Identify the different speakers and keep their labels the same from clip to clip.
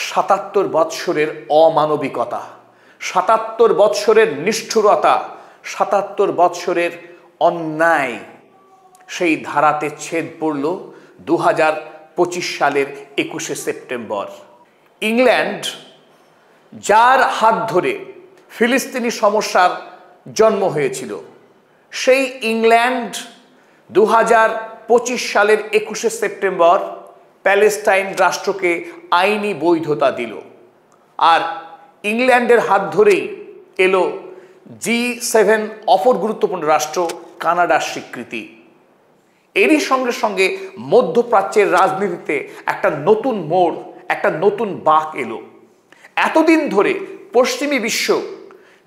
Speaker 1: ৭৭ বৎসরের অমানবিকতা, ৭৭ বৎসরের নিষ্ঠুরতা, ৭৭ বৎসরের অন্যায়, সেই ধারাতে ছেদ পড়ল 2025 সালের 21শে সেপ্টেম্বর। ইংল্যান্ড, যার হাত ধরে ফিলিস্তিনি সমস্যার জন্ম হয়েছিল, সেই ইংল্যান্ড 2025 সালের 21শে সেপ্টেম্বর প্যালেস্টাইন রাষ্ট্রকে আইনি বৈধতা দিল। আর ইংল্যান্ডের হাত ধরেই এলো G7 অপর গুরুত্বপূর্ণ রাষ্ট্র কানাডার স্বীকৃতি। এরই সঙ্গে সঙ্গে মধ্যপ্রাচ্যের রাজনীতিতে একটা নতুন মোড়, একটা নতুন বাঁক এলো। এতদিন ধরে পশ্চিমী বিশ্ব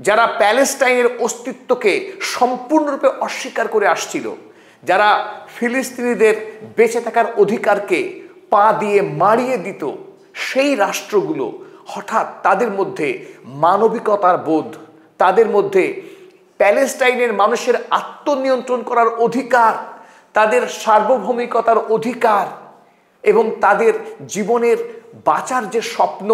Speaker 1: যারা প্যালেস্টাইনের অস্তিত্বকে সম্পূর্ণরূপে অস্বীকার করে আসছিল, যারা ফিলিস্তিনিদের বেঁচে থাকার অধিকারকে পা দিয়ে মারিয়ে দিত, সেই রাষ্ট্রগুলো হঠাৎ তাদের মধ্যে মানবিকতার বোধ, তাদের মধ্যে প্যালেস্টাইনের মানুষের আত্মনিয়ন্ত্রণ করার অধিকার, তাদের সার্বভৌমিকতার অধিকার এবং তাদের জীবনের বাঁচার যে স্বপ্ন,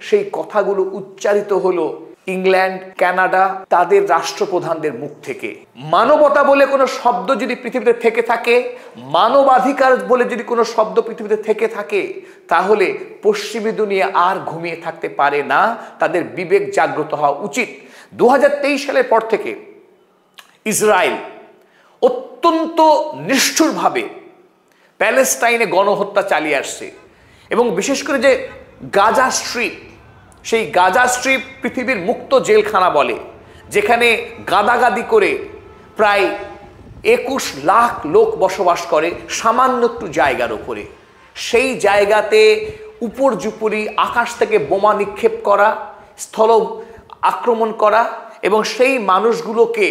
Speaker 1: সেই কথাগুলো উচ্চারিত হলো ইংল্যান্ড, কানাডা, তাদের রাষ্ট্রপ্রধানদের মুখ থেকে। মানবতা বলে কোনো শব্দ যদি পৃথিবীতে থেকে থাকে, মানবাধিকার বলে যদি কোনো শব্দ পৃথিবীতে থেকে থাকে, তাহলে পশ্চিমী দুনিয়া আর ঘুমিয়ে থাকতে পারে না, তাদের বিবেক জাগ্রত হওয়া উচিত। 2023 সালের পর থেকে ইসরায়েল অত্যন্ত নিষ্ঠুরভাবে প্যালেস্টাইনে গণহত্যা চালিয়ে আসছে এবং বিশেষ করে যে গাজা স্ট্রিপ, সেই গাজা স্ট্রিপ পৃথিবীর মুক্ত জেলখানা বলে, যেখানে গাদাগাদি করে প্রায় 21 লাখ লোক বসবাস করে সামান্য একটু জায়গার উপরে। সেই জায়গাতে উপর্যুপরি আকাশ থেকে বোমা নিক্ষেপ করা, স্থল আক্রমণ করা এবং সেই মানুষগুলোকে,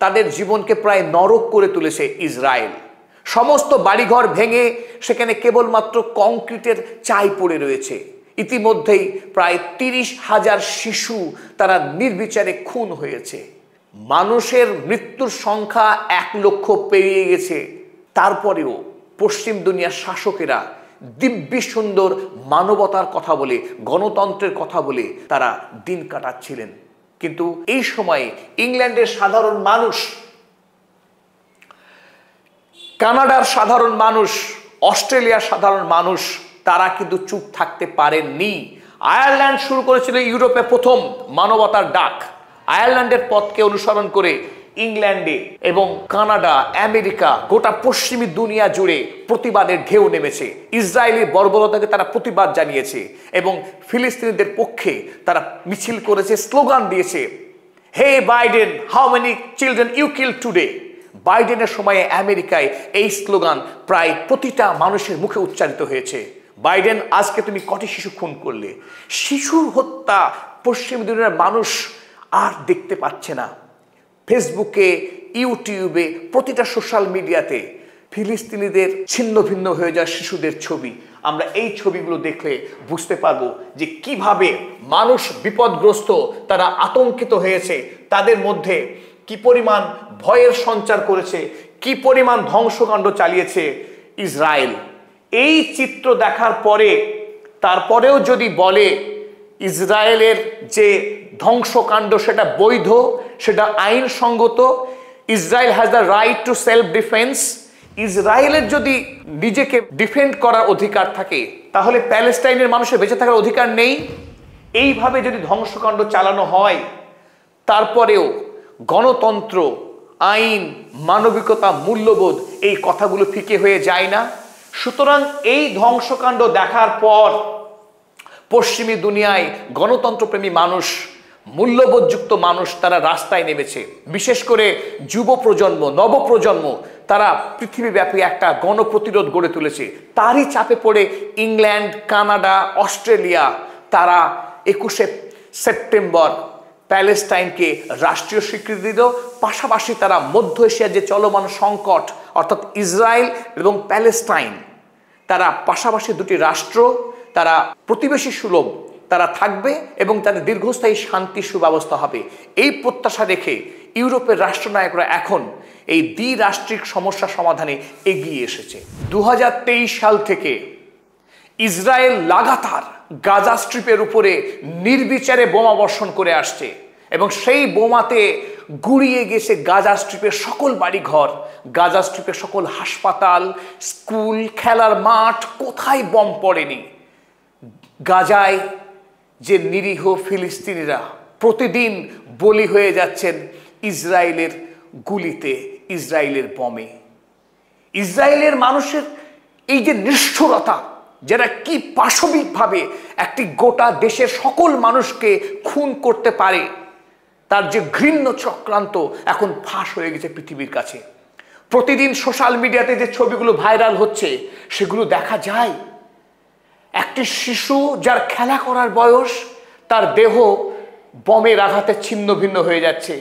Speaker 1: তাদের জীবনকে প্রায় নরক করে তুলেছে ইসরায়েল। সমস্ত বাড়িঘর ভেঙে সেখানে কেবলমাত্র কংক্রিটের চাই পড়ে রয়েছে। ইতিমধ্যেই প্রায় 30,000 শিশু তারা নির্বিচারে খুন হয়েছে। মানুষের মৃত্যুর সংখ্যা 1 লক্ষ পেরিয়ে গেছে। তারপরেও পশ্চিম দুনিয়ার শাসকেরা দিব্যি সুন্দর মানবতার কথা বলে, গণতন্ত্রের কথা বলে তারা দিন কাটাচ্ছিলেন। কিন্তু এই সময়ে ইংল্যান্ডের সাধারণ মানুষ, কানাডার সাধারণ মানুষ, অস্ট্রেলিয়ার সাধারণ মানুষ, তারা কিন্তু চুপ থাকতে পারেননি। আয়ারল্যান্ড শুরু করেছিল ইউরোপে প্রথম মানবতার ডাক। আয়ারল্যান্ডের পথকে অনুসরণ করে ইংল্যান্ডে এবং কানাডা, আমেরিকা, গোটা পশ্চিমী দুনিয়া জুড়ে প্রতিবাদের ঢেউ নেমেছে। ইসরায়েলি বর্বরতাকে তারা প্রতিবাদ জানিয়েছে এবং ফিলিস্তিনিদের পক্ষে তারা মিছিল করেছে, স্লোগান দিয়েছে, hey Biden, how many children you kill today. বাইডেনের সময়ে আমেরিকায় এই স্লোগান প্রায় প্রতিটা মানুষের মুখে উচ্চারিত হয়েছে। বাইডেন, আজকে তুমি কটি শিশু খুন করলে? শিশুর হত্যা পশ্চিম দুনিয়ার মানুষ আর দেখতে পাচ্ছে না। ফেসবুকে, ইউটিউবে, প্রতিটা সোশ্যাল মিডিয়াতে ফিলিস্তিনিদের ছিন্ন ভিন্ন হয়ে যাওয়া শিশুদের ছবি। আমরা এই ছবিগুলো দেখলে বুঝতে পারবো যে কিভাবে মানুষ বিপদগ্রস্ত, তারা আতঙ্কিত হয়েছে, তাদের মধ্যে কি পরিমাণ ভয়ের সঞ্চার করেছে, কি পরিমাণ ধ্বংসকাণ্ড চালিয়েছে ইসরায়েল। এই চিত্র দেখার পরে তারপরেও যদি বলে ইসরায়েলের যে ধ্বংসকাণ্ড সেটা বৈধ, সেটা আইনসঙ্গত, Israel has the right to self defence, ইসরায়েলের যদি নিজেকে ডিফেন্ড করার অধিকার থাকে, তাহলে প্যালেস্টাইনের মানুষের বেঁচে থাকার অধিকার নেই। এইভাবে যদি ধ্বংসকাণ্ড চালানো হয়, তারপরেও গণতন্ত্র, আইন, মানবিকতা, মূল্যবোধ, এই কথাগুলো ফিকে হয়ে যায় না। সুতরাং এই ধ্বংসকাণ্ড দেখার পর পশ্চিমী দুনিয়ায় গণতন্ত্রপ্রেমী মানুষ, মূল্যবোধযুক্ত মানুষ, তারা রাস্তায় নেমেছে। বিশেষ করে যুব প্রজন্ম, নবপ্রজন্ম, তারা পৃথিবীব্যাপী একটা গণপ্রতিরোধ গড়ে তুলেছে। তারই চাপে পড়ে ইংল্যান্ড, কানাডা, অস্ট্রেলিয়া তারা 21শে সেপ্টেম্বর প্যালেস্টাইনকে রাষ্ট্রীয় স্বীকৃতি দিল। পাশাপাশি তারা মধ্য এশিয়ার যে চলমান সংকট, অর্থাৎ ইসরায়েল এবং প্যালেস্টাইন, তারা পাশাপাশি দুটি রাষ্ট্র, তারা প্রতিবেশী সুলভ তারা থাকবে এবং তাদের দীর্ঘস্থায়ী শান্তি সুব্যবস্থা হবে। এই প্রত্যাশা রেখে ইউরোপের রাষ্ট্রনায়করা এখন এই দ্বিরাষ্ট্রিক সমস্যা সমাধানে এগিয়ে এসেছে। 2023 সাল থেকে ইসরায়েল লাগাতার গাজা স্ট্রিপের উপরে নির্বিচারে বোমা বর্ষণ করে আসছে এবং সেই বোমাতে গুড়িয়ে গেছে গাজা স্ট্রিপের সকল বাড়িঘর, গাজা স্ট্রিপের সকল হাসপাতাল, স্কুল, খেলার মাঠ, কোথায় বম পড়েনি। গাজায় যে নিরীহ ফিলিস্তিনিরা প্রতিদিন বলি হয়ে যাচ্ছেন ইসরায়েলের গুলিতে, ইসরায়েলের বমে। ইসরায়েলের মানুষের এই যে নিষ্ঠুরতা, যারা কি পাশবিকভাবে একটি গোটা দেশের সকল মানুষকে খুন করতে পারে, তার যে ঘৃণ্য চক্রান্ত এখন ফাঁস হয়ে গেছে পৃথিবীর কাছে। প্রতিদিন সোশ্যাল মিডিয়াতে যে ছবিগুলো ভাইরাল হচ্ছে সেগুলো দেখা যায় একটি শিশু যার খেলা করার বয়স, তার দেহ বমের আঘাতে ছিন্ন ভিন্ন হয়ে যাচ্ছে,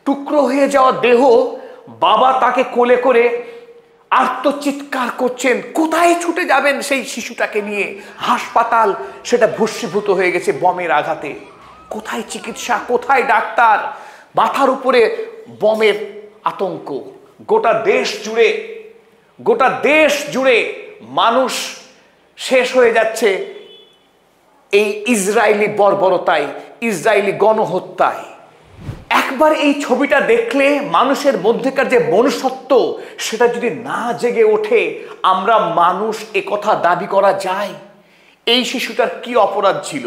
Speaker 1: টুকরো হয়ে যাওয়া দেহ, বাবা তাকে কোলে করে আর্তচিৎকার করছেন, কোথায় ছুটে যাবেন সেই শিশুটাকে নিয়ে, হাসপাতাল সেটা ভস্মীভূত হয়ে গেছে বমের আঘাতে। কোথায় চিকিৎসা, কোথায় ডাক্তার, মাথার উপরে বমের আতঙ্ক। গোটা দেশ জুড়ে মানুষ শেষ হয়ে যাচ্ছে এই ইসরায়েলি বর্বরতায়, ইসরায়েলি গণহত্যায়। একবার এই ছবিটা দেখলে মানুষের মধ্যেকার যে মনুষ্যত্ব সেটা যদি না জেগে ওঠে, আমরা মানুষ এ কথা দাবি করা যায়? এই শিশুটার কি অপরাধ ছিল?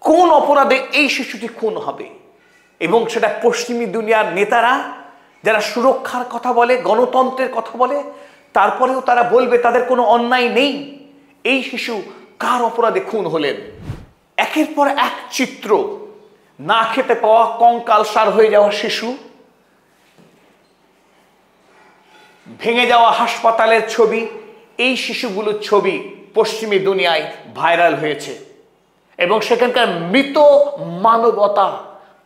Speaker 1: কোন অপরাধে এই শিশুটি খুন হবে? এবং সেটা পশ্চিমী দুনিয়ার নেতারা যারা সুরক্ষার কথা বলে, গণতন্ত্রের কথা বলে, তারপরেও তারা বলবে তাদের কোনো অন্যায় নেই। এই শিশু কার অপরাধে খুন হলেন? একের পর এক চিত্র, না খেতে পাওয়া, কঙ্কালসার হয়ে যাওয়া শিশু, ভেঙে যাওয়া হাসপাতালের ছবি, এই শিশুগুলোর ছবি পশ্চিমী দুনিয়ায় ভাইরাল হয়েছে এবং সেখানকার মৃত মানবতা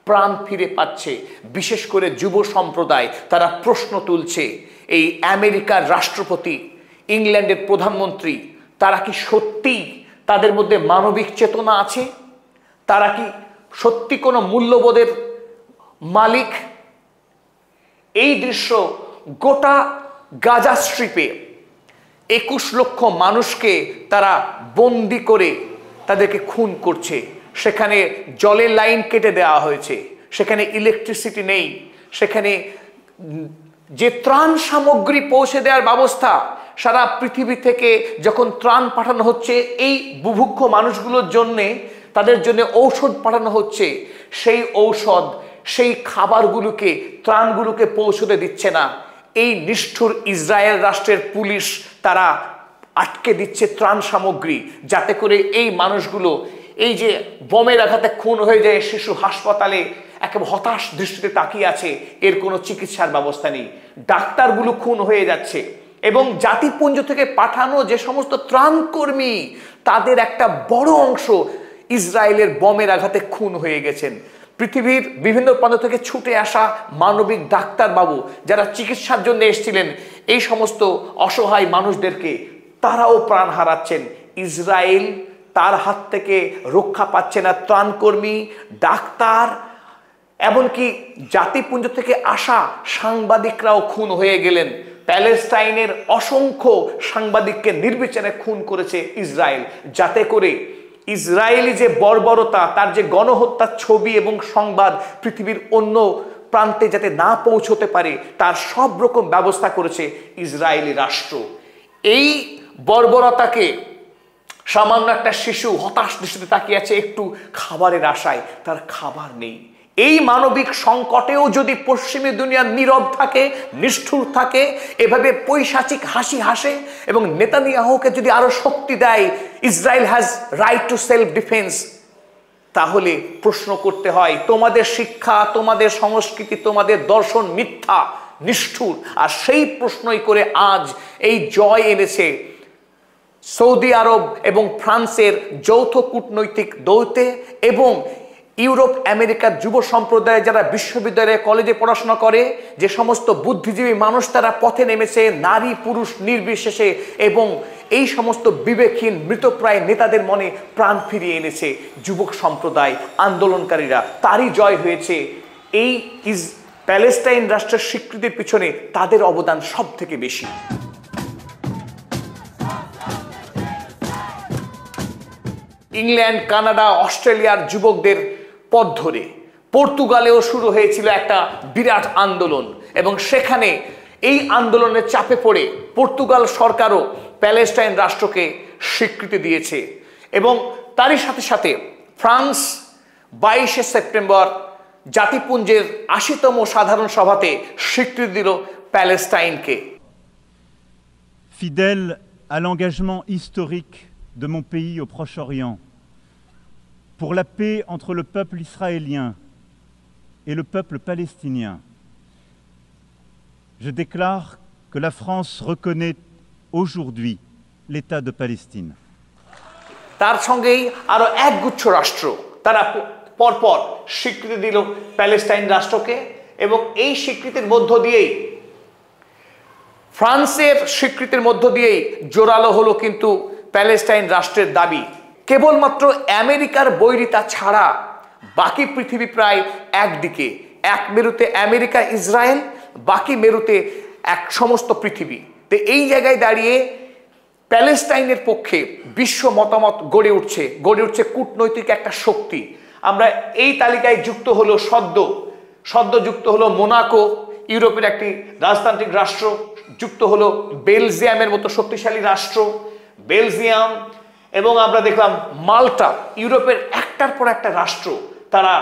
Speaker 1: প্রাণ ফিরে পাচ্ছে। বিশেষ করে যুব সম্প্রদায় তারা প্রশ্ন তুলছে, এই আমেরিকার রাষ্ট্রপতি, ইংল্যান্ডের প্রধানমন্ত্রী, তারা কি সত্যি, তাদের মধ্যে মানবিক চেতনা আছে? তারা কি সত্যি কোনো মূল্যবোধের মালিক? এই দৃশ্য গোটা গাজা স্ট্রিপে 21 লক্ষ মানুষকে তারা বন্দি করে তাদেরকে খুন করছে। সেখানে জলের লাইন কেটে দেওয়া হয়েছে, সেখানে ইলেকট্রিসিটি নেই, সেখানে যে ত্রাণ সামগ্রী পৌঁছে দেওয়ার ব্যবস্থা, সারা পৃথিবী থেকে যখন ত্রাণ পাঠানো হচ্ছে এই বুভুক্ষ মানুষগুলোর জন্যে, তাদের জন্য ঔষধ পাঠানো হচ্ছে, সেই ঔষধ, সেই খাবারগুলোকে, ত্রাণগুলোকে পৌঁছতে দিচ্ছে না। এই নিষ্ঠুর ইসরায়েল রাষ্ট্রের পুলিশ তারা আটকে দিচ্ছে ত্রাণ সামগ্রী, যাতে করে এই মানুষগুলো, এই যে বোমের আঘাতে খুন হয়ে যায় শিশু, হাসপাতালে একেবারে হতাশ দৃষ্টিতে তাকিয়ে আছে, এর কোনো চিকিৎসার ব্যবস্থা নেই, ডাক্তারগুলো খুন হয়ে যাচ্ছে। এবং জাতিপুঞ্জ থেকে পাঠানো যে সমস্ত ত্রাণকর্মী, তাদের একটা বড় অংশ ইসরায়েলের বোমের আঘাতে খুন হয়ে গেছেন। পৃথিবীর বিভিন্ন প্রান্ত থেকে ছুটে আসা মানবিক ডাক্তারবাবু যারা চিকিৎসার জন্য এসেছিলেন এই সমস্ত অসহায় মানুষদেরকে, তারাও প্রাণ হারাচ্ছেন। ইসরায়েল তার হাত থেকে রক্ষা পাচ্ছে না ত্রাণকর্মী, ডাক্তার, এমনকি জাতিপুঞ্জ থেকে আসা সাংবাদিকরাও খুন হয়ে গেলেন। প্যালেস্টাইনের অসংখ্য সাংবাদিককে নির্বিচারে খুন করেছে ইসরায়েল, যাতে করে ইসরায়েলি যে বর্বরতা, তার যে গণহত্যার ছবি এবং সংবাদ পৃথিবীর অন্য প্রান্তে যাতে না পৌঁছতে পারে, তার সব রকম ব্যবস্থা করেছে ইসরায়েলি রাষ্ট্র। এই বর্বরতাকে সামান্য একটা শিশু হতাশ দৃষ্টিতে তাকিয়ে আছে একটু খাবারের আশায়, তার খাবার নেই। এই মানবিক সংকটেও যদি পশ্চিমী দুনিয়া নীরব থাকে, নিষ্ঠুর থাকে, এভাবে পৈশাচিক হাসি হাসে এবং নেতানিয়াহুকে যদি আরো শক্তি দেয়, Israel has right to self defence, তাহলে প্রশ্ন করতে হয়, তোমাদের শিক্ষা, তোমাদের সংস্কৃতি, তোমাদের দর্শন মিথ্যা, নিষ্ঠুর। আর সেই প্রশ্নই করে আজ এই জয় এনেছে সৌদি আরব এবং ফ্রান্সের যৌথ কূটনৈতিক দৌতে এবং ইউরোপ আমেরিকার যুব সম্প্রদায় যারা বিশ্ববিদ্যালয়ে কলেজে পড়াশোনা করে, যে সমস্ত বুদ্ধিজীবী মানুষ তারা পথে নেমেছে নারী পুরুষ নির্বিশেষে, এবং এই সমস্ত বিবেকহীন মৃতপ্রায় নেতাদের মনে প্রাণ ফিরিয়ে এনেছে যুবক সম্প্রদায়, আন্দোলনকারীরা। তারই জয় হয়েছে। এই প্যালেস্টাইন রাষ্ট্রের স্বীকৃতির পিছনে তাদের অবদান সব থেকে বেশি। ইংল্যান্ড, কানাডা, অস্ট্রেলিয়ার যুবকদের পথ ধরে পর্তুগালেও শুরু হয়েছিল একটা বিরাট আন্দোলন, এবং সেখানে এই আন্দোলনের চাপে পড়ে পর্তুগাল সরকারও প্যালেস্টাইন রাষ্ট্রকে স্বীকৃতি দিয়েছে। এবং তারই সাথে সাথে ফ্রান্স 22শে সেপ্টেম্বর জাতিপুঞ্জের ৮০তম সাধারণ সভাতে স্বীকৃতি দিল প্যালেস্টাইনকে।
Speaker 2: Fidèle à l'engagement historique de mon pays au Proche-Orient, pour la paix entre le peuple israélien et le peuple palestinien, je déclare que la France reconnaît aujourd'hui l'État de Palestine.
Speaker 1: তার সঙ্গেই আরো একগুচ্ছ রাষ্ট্র তারা পরপর স্বীকৃতি দিল প্যালেস্টাইন রাষ্ট্রকে, এবং এই স্বীকৃতির মধ্য দিয়েই ফ্রান্সের স্বীকৃতির মধ্য দিয়েই জোরালো হলো কিন্তু প্যালেস্টাইন রাষ্ট্রের দাবি। কেবলমাত্র আমেরিকার বৈরিতা ছাড়া বাকি পৃথিবী প্রায় একদিকে, এক মেরুতে আমেরিকা ইসরায়েল, বাকি মেরুতে এক সমস্ত পৃথিবী। তো এই জায়গায় দাঁড়িয়ে প্যালেস্টাইনের পক্ষে বিশ্ব মতামত গড়ে উঠছে কূটনৈতিক একটা শক্তি। আমরা এই তালিকায় যুক্ত হলো সদ্য যুক্ত হলো মোনাকো, ইউরোপের একটি রাজতান্ত্রিক রাষ্ট্র, যুক্ত হলো বেলজিয়ামের মতো শক্তিশালী রাষ্ট্র, বেলজিয়াম, এবং আমরা দেখলাম মাল্টা, ইউরোপের একটার পর একটা রাষ্ট্র তারা,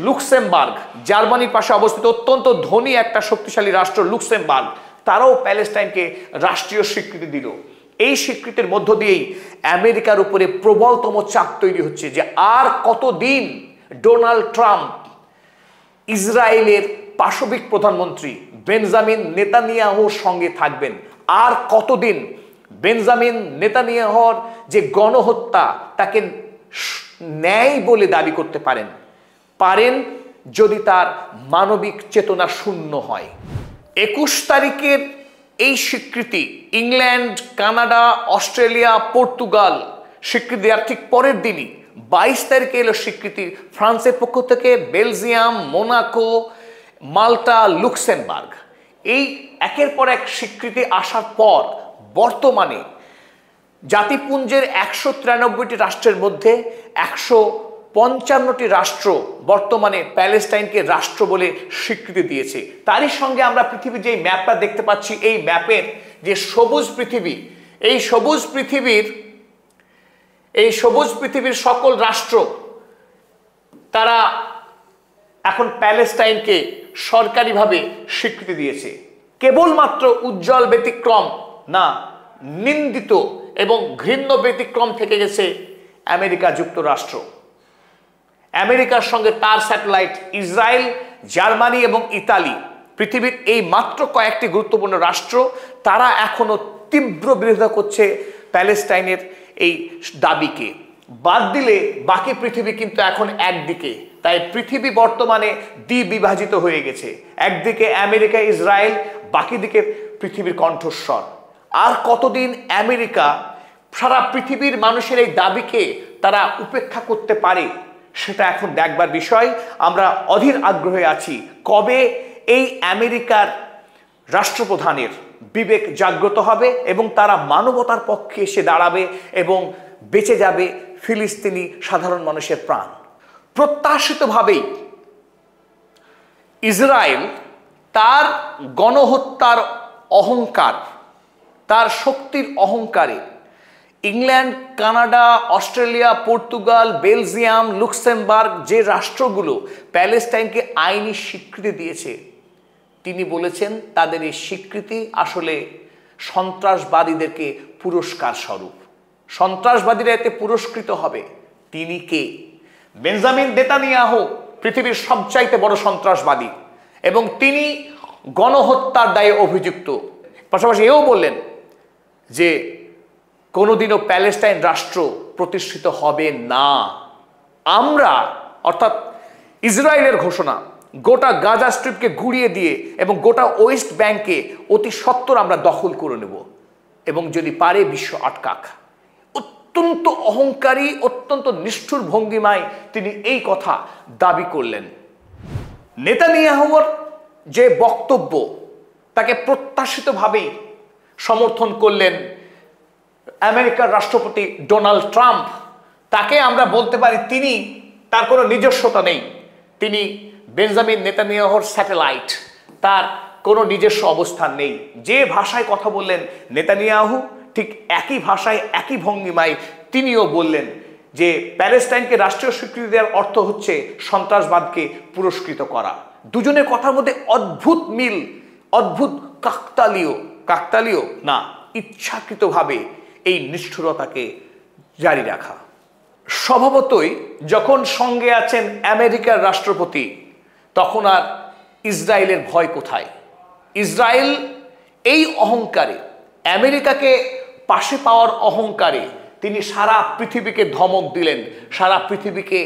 Speaker 1: লুক্সেমবার্গ, জার্মানির পাশে অবস্থিত অত্যন্ত ধনী একটা শক্তিশালী রাষ্ট্র লুক্সেমবার্গ, তারাও প্যালেস্টাইনকে রাষ্ট্রীয় স্বীকৃতি দিল। এই স্বীকৃতির মধ্য দিয়েই আমেরিকার উপরে প্রবলতম চাপ তৈরি হচ্ছে যে আর কতদিন ডোনাল্ড ট্রাম্প ইসরায়েলের পাশবিক প্রধানমন্ত্রী বেঞ্জামিন নেতানিয়াহুর সঙ্গে থাকবেন, আর কতদিন বেঞ্জামিন নেতানিয়াহুর যে গণহত্যা তাকে ন্যায় বলে দাবি করতে পারেন যদি তার মানবিক চেতনা শূন্য হয়। 21 তারিখের এই স্বীকৃতি ইংল্যান্ড, কানাডা, অস্ট্রেলিয়া, পর্তুগাল স্বীকৃতি দেওয়ার ঠিক পরের দিনই 22 তারিখে এলো স্বীকৃতি ফ্রান্সের পক্ষ থেকে, বেলজিয়াম, মোনাকো, মাল্টা, লুক্সেমবার্গ। এই একের পর এক স্বীকৃতি আসার পর বর্তমানে জাতিপুঞ্জের 193টি রাষ্ট্রের মধ্যে 155টি রাষ্ট্র বর্তমানে প্যালেস্টাইনকে রাষ্ট্র বলে স্বীকৃতি দিয়েছে। তারই সঙ্গে আমরা পৃথিবীর যে ম্যাপটা দেখতে পাচ্ছি, এই ম্যাপের যে সবুজ পৃথিবী, এই সবুজ পৃথিবীর সকল রাষ্ট্র তারা এখন প্যালেস্টাইনকে সরকারিভাবে স্বীকৃতি দিয়েছে। কেবলমাত্র উজ্জ্বল ব্যতিক্রম না, নিন্দিত এবং ঘৃণ্য ব্যতিক্রম থেকে গেছে আমেরিকা যুক্তরাষ্ট্র। আমেরিকার সঙ্গে তার স্যাটেলাইট ইসরায়েল, জার্মানি এবং ইতালি, পৃথিবীর এই মাত্র কয়েকটি গুরুত্বপূর্ণ রাষ্ট্র, তারা এখনো তীব্র বিরোধিতা করছে প্যালেস্টাইনের এই দাবিকে। বাদ দিলে বাকি পৃথিবী কিন্তু এখন একদিকে। তাই পৃথিবী বর্তমানে দ্বিবিভাজিত হয়ে গেছে, একদিকে আমেরিকা ইসরায়েল, বাকি দিকে পৃথিবীর কণ্ঠস্বর। আর কতদিন আমেরিকা সারা পৃথিবীর মানুষের এই দাবিকে তারা উপেক্ষা করতে পারে সেটা এখন দেখবার বিষয়। আমরা অধীর আগ্রহে আছি কবে এই আমেরিকার রাষ্ট্রপ্রধানের বিবেক জাগ্রত হবে এবং তারা মানবতার পক্ষে এসে দাঁড়াবে এবং বেঁচে যাবে ফিলিস্তিনি সাধারণ মানুষের প্রাণ। প্রত্যাশিতভাবেই ইসরায়েল তার গণহত্যার অহংকার, তার শক্তির অহংকারে England, Canada, Australia, Portugal, Belgium, Luxembourg যে রাষ্ট্রগুলো প্যালেস্টাইনকে আইনি স্বীকৃতি দিয়েছে, তিনি বলেছেন তাদের এই স্বীকৃতি আসলে সন্ত্রাসবাদীদেরকে পুরস্কার স্বরূপ। সন্ত্রাসবাদীরা এতে পুরস্কৃত হবে। তিনি কে? বেঞ্জামিন নেতানিয়াহু পৃথিবীর সবচাইতে বড় সন্ত্রাসবাদী এবং তিনি গণহত্যার দায়ে অভিযুক্ত। পাশাপাশি এও বললেন যে কোনোদিনও প্যালেস্টাইন রাষ্ট্র প্রতিষ্ঠিত হবে না। আমরা অর্থাৎ ইসরায়েলের ঘোষণা গোটা গাজা স্ট্রিপকে গুড়িয়ে দিয়ে এবং গোটা ওয়েস্ট ব্যাংকে অতি সত্বর আমরা দখল করে নেব এবং যদি পারে বিশ্ব আটকাক। অত্যন্ত অহংকারী, অত্যন্ত নিষ্ঠুর ভঙ্গিমায় তিনি এই কথা দাবি করলেন। নেতানিয়াহুর যে বক্তব্য তাকে প্রত্যাশিতভাবেই সমর্থন করলেন আমেরিকার রাষ্ট্রপতি ডোনাল্ড ট্রাম্প। তাকে আমরা বলতে পারি তার কোনো নিজস্বতা নেই, তিনি বেঞ্জামিন নেতানিয়াহুর স্যাটেলাইট, তার কোনো নিজস্ব অবস্থান নেই। যে ভাষায় কথা বললেন নেতানিয়াহু, ঠিক একই ভাষায় একই ভঙ্গিমায় তিনিও বললেন যে প্যালেস্টাইনকে রাষ্ট্রীয় স্বীকৃতি দেওয়ার অর্থ হচ্ছে সন্ত্রাসবাদকে পুরস্কৃত করা। দুজনের কথার মধ্যে অদ্ভুত মিল, অদ্ভুত কাকতালীয় না, ইচ্ছাকৃতভাবে এই নিষ্ঠুরতাকে জারি রাখা। স্বভাবতই যখন সঙ্গে আছেন আমেরিকার রাষ্ট্রপতি, তখন আর ইসরায়েলের ভয় কোথায়? ইসরায়েল এই অহংকারে, আমেরিকাকে পাশে পাওয়ার অহংকারে তিনি সারা পৃথিবীকে ধমক দিলেন, সারা পৃথিবীকে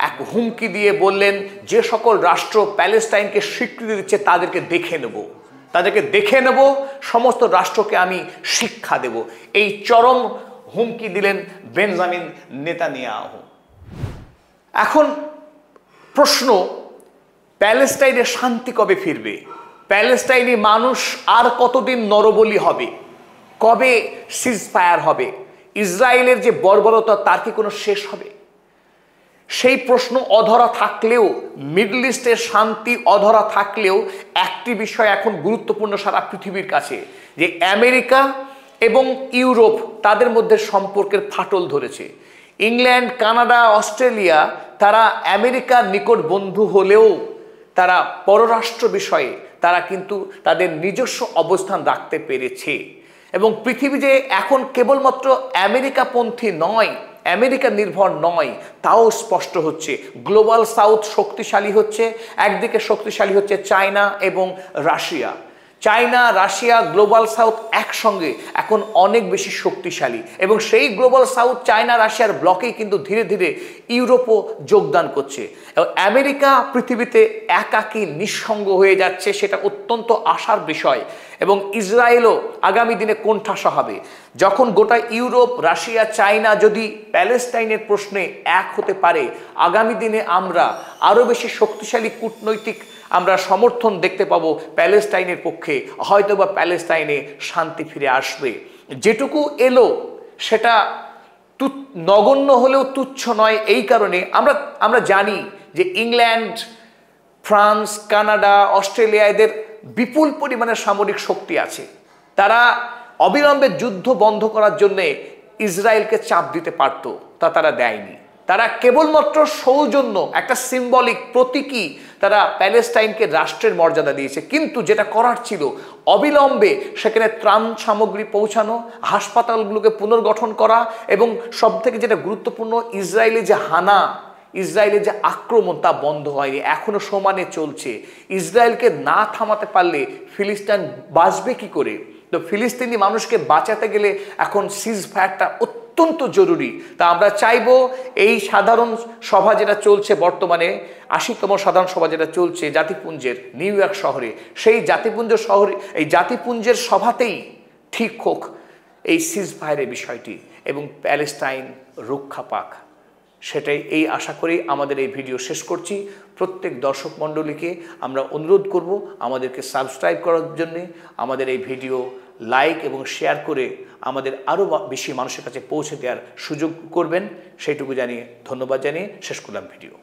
Speaker 1: এক হুমকি দিয়ে বললেন যে সকল রাষ্ট্র প্যালেস্টাইনকে স্বীকৃতি দিচ্ছে তাদেরকে দেখে নেব, সমস্ত রাষ্ট্রকে আমি শিক্ষা দেব। এই চরম হুমকি দিলেন বেঞ্জামিন নেতানিয়াহু। এখন প্রশ্ন, প্যালেস্টাইনে শান্তি কবে ফিরবে? প্যালেস্টাইনি মানুষ আর কতদিন নরবলি হবে? কবে সিজফায়ার হবে? ইসরায়েলের যে বর্বরতা, তার কি কোনো শেষ হবে? সেই প্রশ্ন অধরা থাকলেও, মিডল ইস্টের শান্তি অধরা থাকলেও একটি বিষয় এখন গুরুত্বপূর্ণ সারা পৃথিবীর কাছে, যে আমেরিকা এবং ইউরোপ তাদের মধ্যে সম্পর্কের ফাটল ধরেছে। ইংল্যান্ড, কানাডা, অস্ট্রেলিয়া তারা আমেরিকার নিকট বন্ধু হলেও তারা পররাষ্ট্র বিষয়ে তারা কিন্তু তাদের নিজস্ব অবস্থান রাখতে পেরেছে। এবং পৃথিবী যে এখন কেবলমাত্র আমেরিকাপন্থী নয়, আমেরিকা নির্ভর নয়, তাও স্পষ্ট হচ্ছে। গ্লোবাল সাউথ শক্তিশালী হচ্ছে, একদিকে শক্তিশালী হচ্ছে চায়না এবং Russia. China, Russia, global south একসঙ্গে এখন অনেক বেশি শক্তিশালী, এবং সেই গ্লোবাল সাউথ চায়না রাশিয়ার ব্লকেই কিন্তু ধীরে ধীরে ইউরোপও যোগদান করছে। এবং আমেরিকা পৃথিবীতে একাকী নিঃসঙ্গ হয়ে যাচ্ছে, সেটা অত্যন্ত আশার বিষয়। এবং ইসরায়েলও আগামী দিনে কোণঠাসা হবে। যখন গোটা ইউরোপ, রাশিয়া, চায়না যদি প্যালেস্টাইনের প্রশ্নে এক হতে পারে, আগামী দিনে আমরা আরও বেশি শক্তিশালী কূটনৈতিক আমরা সমর্থন দেখতে পাবো প্যালেস্টাইনের পক্ষে। হয়তোবা প্যালেস্টাইনে শান্তি ফিরে আসবে। যেটুকু এলো সেটা নগণ্য হলেও তুচ্ছ নয়। এই কারণে আমরা জানি যে ইংল্যান্ড, ফ্রান্স, কানাডা, অস্ট্রেলিয়া এদের বিপুল পরিমাণের সামরিক শক্তি আছে। তারা অবিলম্বে যুদ্ধ বন্ধ করার জন্য ইসরায়েলকে চাপ দিতে পারত, তা তারা দেয়নি। তারা কেবলমাত্র সৌজন্য, একটা সিম্বলিক প্রতীকী তারা প্যালেস্টাইনকে রাষ্ট্রের মর্যাদা দিয়েছে। কিন্তু যেটা করার ছিল, অবিলম্বে সেখানে ত্রাণ সামগ্রী পৌঁছানো, হাসপাতালগুলোকে পুনর্গঠন করা, এবং সবথেকে যেটা গুরুত্বপূর্ণ, ইসরায়েলের যে হানা, ইসরায়েলের যে আক্রমণ, তা বন্ধ হয়নি, এখনো সমানে চলছে। ইসরায়েলকে না থামাতে পারলে ফিলিস্তিন বাঁচবে কি করে? তো ফিলিস্তিনি মানুষকে বাঁচাতে গেলে এখন সিজফায়ারটা অত্যন্ত জরুরি। তা আমরা চাইবো এই সাধারণ সভা যেটা চলছে বর্তমানে, ৮০তম সাধারণ সভা যেটা চলছে জাতিপুঞ্জের নিউ ইয়র্ক শহরে, সেই জাতিপুঞ্জের সভাতেই ঠিক হোক এই সিজফায়ারের বিষয়টি এবং প্যালেস্টাইন রক্ষা পাক। সেটাই এই আশা করেই আমাদের এই ভিডিও শেষ করছি। প্রত্যেক দর্শক মণ্ডলীকে আমরা অনুরোধ করব আমাদেরকে সাবস্ক্রাইব করার জন্যে, আমাদের এই ভিডিও লাইক এবং শেয়ার করে আমাদের আরও বেশি মানুষের কাছে পৌঁছে দেওয়ার সুযোগ করবেন। সেইটুকু জানিয়ে ধন্যবাদ জানিয়ে শেষ করলাম ভিডিও।